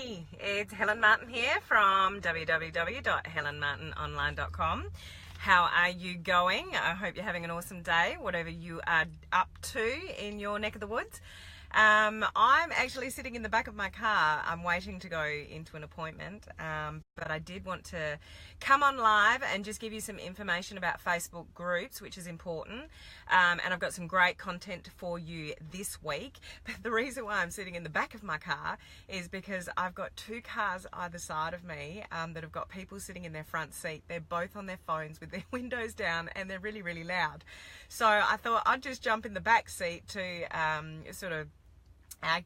Hey, it's Helen Martin here from www.helenmartinonline.com. How are you going? I hope you're having an awesome day, whatever you are up to in your neck of the woods. I'm actually sitting in the back of my car. I'm waiting to go into an appointment, but I did want to come on live and just give you some information about Facebook groups, which is important, and I've got some great content for you this week. But the reason why I'm sitting in the back of my car is because I've got two cars either side of me that have got people sitting in their front seat. They're both on their phones with their windows down and they're really, really loud. So I thought I'd just jump in the back seat to sort of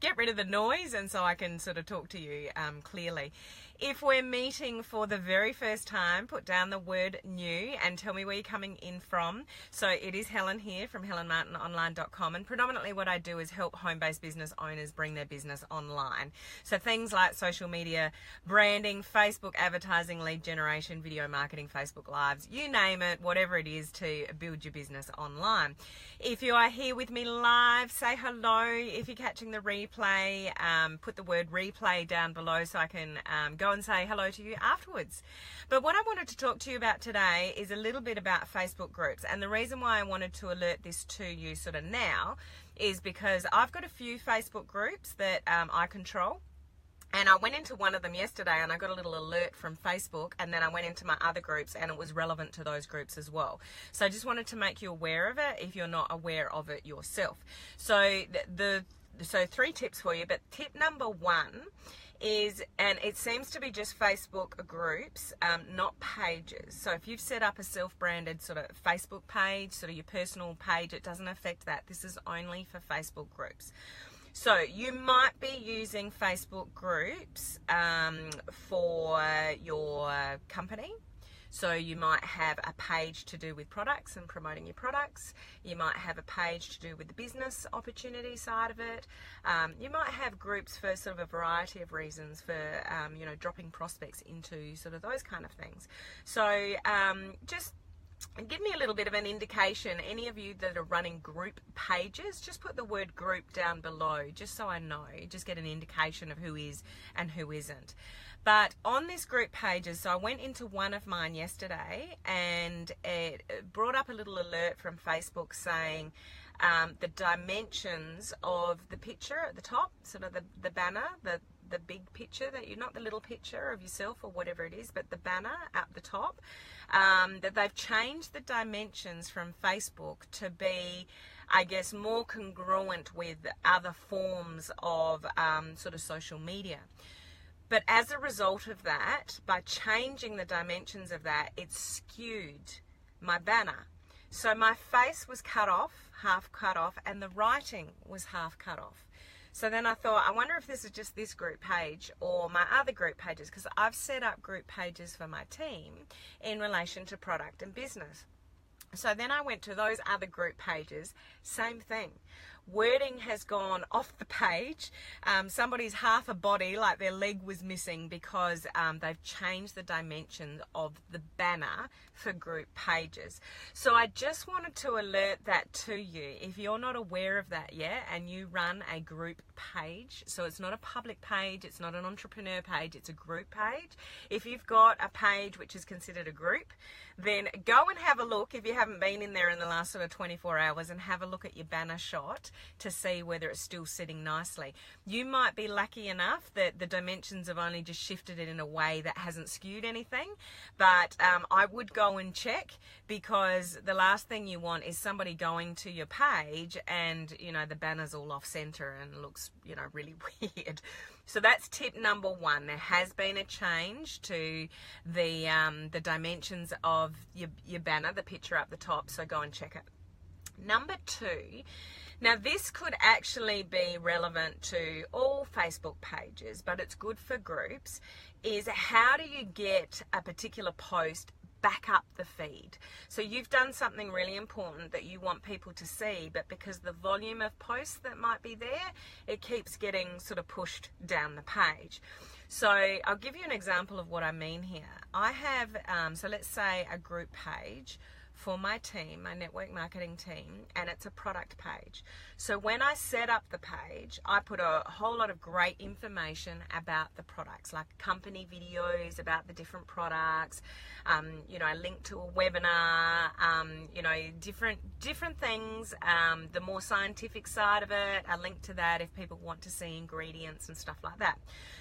get rid of the noise, and so I can sort of talk to you clearly. If we're meeting for the very first time, put down the word new and tell me where you're coming in from. So it is Helen here from helenmartinonline.com, and predominantly what I do is help home-based business owners bring their business online. So things like social media, branding, Facebook advertising, lead generation, video marketing, Facebook Lives, you name it, whatever it is to build your business online. If you are here with me live, say hello. If you're catching the replay, put the word replay down below so I can go and say hello to you afterwards. But what I wanted to talk to you about today is a little bit about Facebook groups, and the reason why I wanted to alert this to you sort of now is because I've got a few Facebook groups that I control. And I went into one of them yesterday and I got a little alert from Facebook, and then I went into my other groups and it was relevant to those groups as well. So I just wanted to make you aware of it if you're not aware of it yourself. So so 3 tips for you, but tip number 1 is, and it seems to be just Facebook groups, not pages. So if you've set up a self-branded sort of Facebook page, sort of your personal page, it doesn't affect that. This is only for Facebook groups. So you might be using Facebook groups for your company. So you might have a page to do with products and promoting your products. You might have a page to do with the business opportunity side of it. You might have groups for sort of a variety of reasons, for dropping prospects into sort of those kind of things. So just give me a little bit of an indication. Any of you that are running group pages, just put the word group down below, just so I know, just get an indication of who is and who isn't. But on this group pages, so I went into one of mine yesterday and it brought up a little alert from Facebook saying the dimensions of the picture at the top, sort of the banner, the big picture, that you're not the little picture of yourself or whatever it is, but the banner at the top, that they've changed the dimensions from Facebook to be, I guess, more congruent with other forms of sort of social media. But as a result of that, by changing the dimensions of that, it skewed my banner. So my face was cut off, half cut off, and the writing was half cut off. So then I thought, I wonder if this is just this group page or my other group pages, because I've set up group pages for my team in relation to product and business. So then I went to those other group pages, same thing. Wording has gone off the page. Somebody's half a body, like their leg was missing, because they've changed the dimension of the banner for group pages. So I just wanted to alert that to you. If you're not aware of that yet and you run a group page, so it's not a public page, it's not an entrepreneur page, it's a group page. If you've got a page which is considered a group, then go and have a look, if you haven't been in there in the last sort of 24 hours, and have a look at your banner shot to see whether it's still sitting nicely. You might be lucky enough that the dimensions have only just shifted it in a way that hasn't skewed anything, but I would go and check, because the last thing you want is somebody going to your page and the banner's all off center and looks really weird. So that's tip number 1. There has been a change to the dimensions of your banner, the picture up the top, so go and check it. Number 2, now this could actually be relevant to all Facebook pages, but it's good for groups, is how do you get a particular post back up the feed? So you've done something really important that you want people to see, but because the volume of posts that might be there, it keeps getting sort of pushed down the page. So I'll give you an example of what I mean here. I have, so let's say a group page for my team, my network marketing team, and it's a product page. So when I set up the page, I put a whole lot of great information about the products, like company videos about the different products. I link to a webinar, different things. The more scientific side of it, I link to that if people want to see ingredients and stuff like that.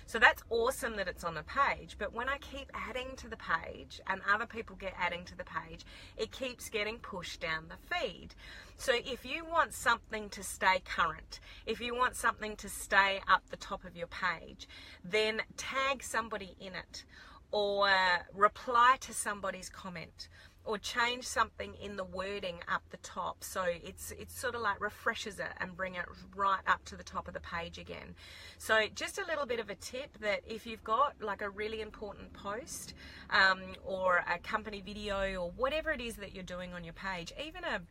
So that's awesome that it's on the page, but when I keep adding to the page and other people get adding to the page, it keeps getting pushed down the feed. So if you want something to stay current, if you want something to stay up the top of your page, then tag somebody in it, or reply to somebody's comment, or change something in the wording up the top, so it's sort of like refreshes it and bring it right up to the top of the page again. So just a little bit of a tip, that if you've got like a really important post or a company video or whatever it is that you're doing on your page, even a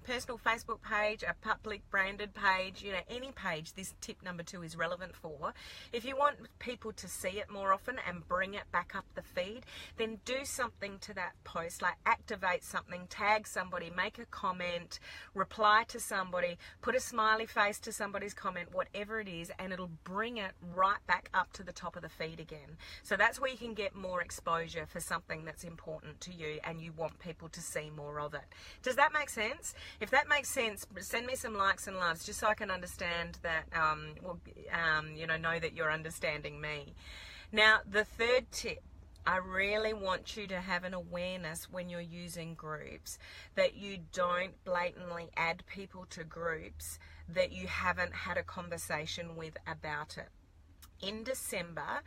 personal Facebook page, a public branded page, any page this tip number 2 is relevant for. If you want people to see it more often and bring it back up the feed, then do something to that post, like activate something, tag somebody, make a comment, reply to somebody, put a smiley face to somebody's comment, whatever it is, and it'll bring it right back up to the top of the feed again. So that's where you can get more exposure for something that's important to you and you want people to see more of it. Does that make sense? If that makes sense, send me some likes and loves just so I can understand that, know that you're understanding me. Now, the third tip, I really want you to have an awareness when you're using groups that you don't blatantly add people to groups that you haven't had a conversation with about it. In December,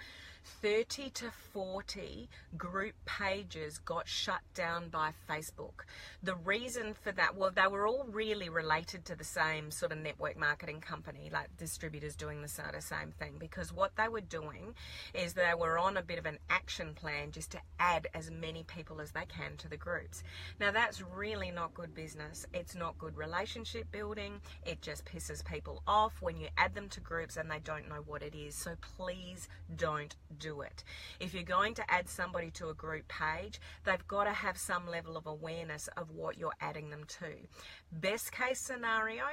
30 to 40 group pages got shut down by Facebook. The reason for that, well, they were all really related to the same sort of network marketing company, like distributors doing the sort of same thing, because what they were doing is they were on a bit of an action plan just to add as many people as they can to the groups. Now, that's really not good business. It's not good relationship building. It just pisses people off when you add them to groups and they don't know what it is. So please don't do it. If you're going to add somebody to a group page, they've got to have some level of awareness of what you're adding them to. Best case scenario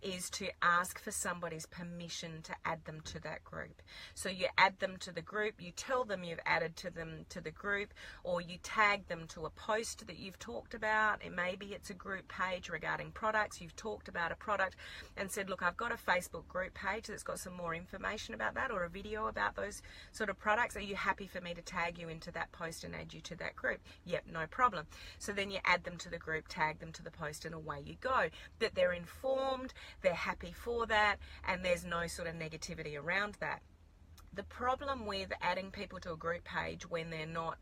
is to ask for somebody's permission to add them to that group. So you add them to the group, you tell them you've added to them to the group, or you tag them to a post that you've talked about, and maybe it's a group page regarding products. You've talked about a product and said, look, I've got a Facebook group page that's got some more information about that, or a video about those sort of products. Are you happy for me to tag you into that post and add you to that group? Yep, no problem. So then you add them to the group, tag them to the post, and away you go. That they're informed, they're happy for that, and there's no sort of negativity around that. The problem with adding people to a group page when they're not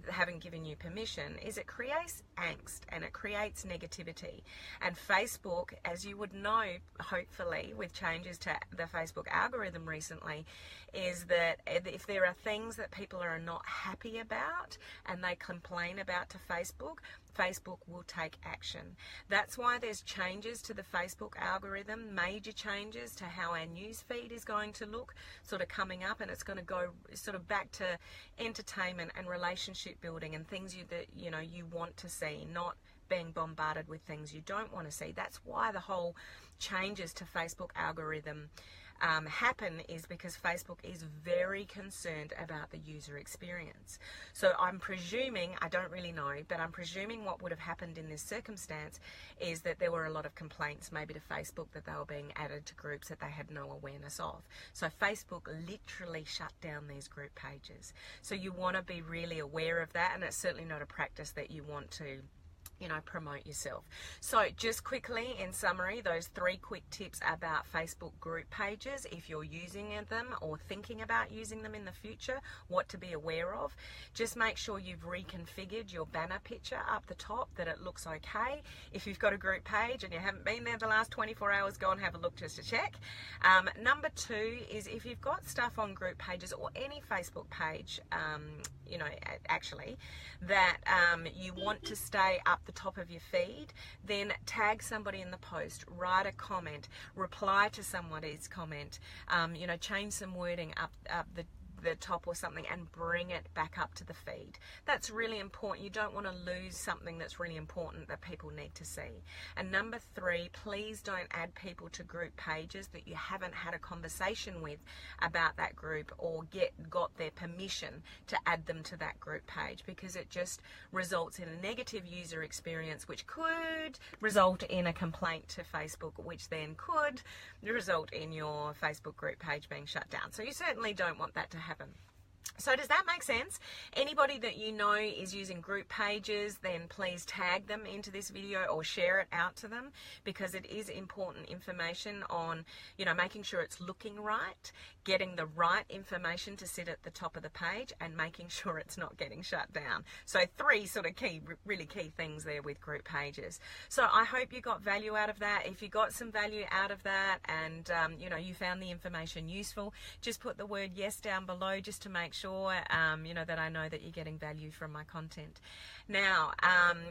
haven't given you permission is it creates angst and it creates negativity. And Facebook, as you would know, hopefully with changes to the Facebook algorithm recently, is that if there are things that people are not happy about and they complain about to Facebook, Facebook will take action. That's why there's changes to the Facebook algorithm, major changes to how our news feed is going to look sort of coming up, and it's going to go sort of back to entertainment and relationship building and things that you want to see, not being bombarded with things you don't want to see. That's why the whole changes to Facebook algorithm happen, is because Facebook is very concerned about the user experience. So I'm presuming, I don't really know, but I'm presuming what would have happened in this circumstance is that there were a lot of complaints maybe to Facebook that they were being added to groups that they had no awareness of. So Facebook literally shut down these group pages. So you want to be really aware of that, and it's certainly not a practice that you want to promote yourself. So just quickly, in summary, those 3 quick tips about Facebook group pages, if you're using them or thinking about using them in the future, what to be aware of. Just make sure you've reconfigured your banner picture up the top, that it looks okay. If you've got a group page and you haven't been there the last 24 hours, go and have a look just to check. Number 2 is, if you've got stuff on group pages or any Facebook page, actually, that you want to stay up the top of your feed, then tag somebody in the post, write a comment, reply to somebody's comment, change some wording up the top or something and bring it back up to the feed. That's really important. You don't want to lose something that's really important that people need to see. And number 3, please don't add people to group pages that you haven't had a conversation with about that group or got their permission to add them to that group page, because it just results in a negative user experience, which could result in a complaint to Facebook, which then could result in your Facebook group page being shut down. So you certainly don't want that to happen. So does that make sense? Anybody that you know is using group pages, then please tag them into this video or share it out to them, because it is important information on, you know, making sure it's looking right, getting the right information to sit at the top of the page, and making sure it's not getting shut down. So 3 sort of really key things there with group pages. So I hope you got value out of that. If you got some value out of that and, you know, you found the information useful, just put the word yes down below just to make sure you know, that I know that you're getting value from my content. Now,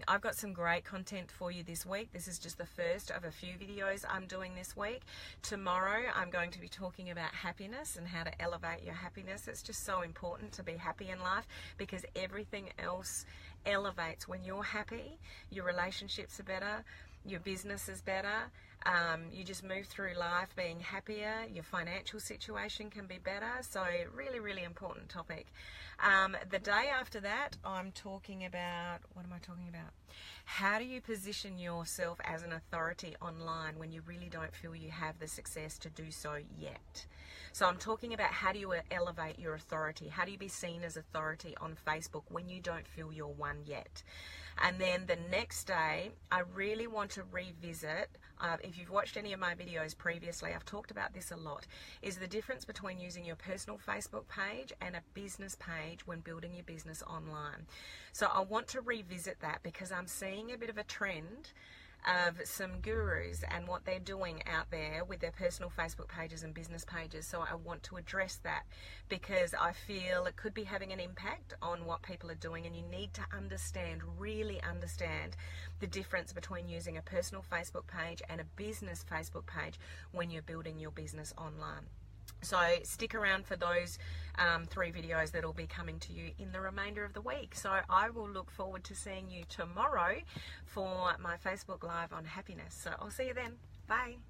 I've got some great content for you this week. This is just the first of a few videos I'm doing this week. Tomorrow, I'm going to be talking about happiness and how to elevate your happiness. It's just so important to be happy in life, because everything else elevates when you're happy. Your relationships are better, your business is better, you just move through life being happier, your financial situation can be better. So really, really important topic. The day after that, I'm talking about, what am I talking about? How do you position yourself as an authority online when you really don't feel you have the success to do so yet? So I'm talking about how do you elevate your authority? How do you be seen as authority on Facebook when you don't feel you're one yet? And then the next day, I really want to revisit, if you've watched any of my videos previously, I've talked about this a lot, is the difference between using your personal Facebook page and a business page when building your business online. So I want to revisit that, because I'm seeing a bit of a trend of some gurus and what they're doing out there with their personal Facebook pages and business pages. So I want to address that, because I feel it could be having an impact on what people are doing, and you need to understand, really understand the difference between using a personal Facebook page and a business Facebook page when you're building your business online. So stick around for those 3 videos that will be coming to you in the remainder of the week. So I will look forward to seeing you tomorrow for my Facebook Live on happiness. So I'll see you then. Bye.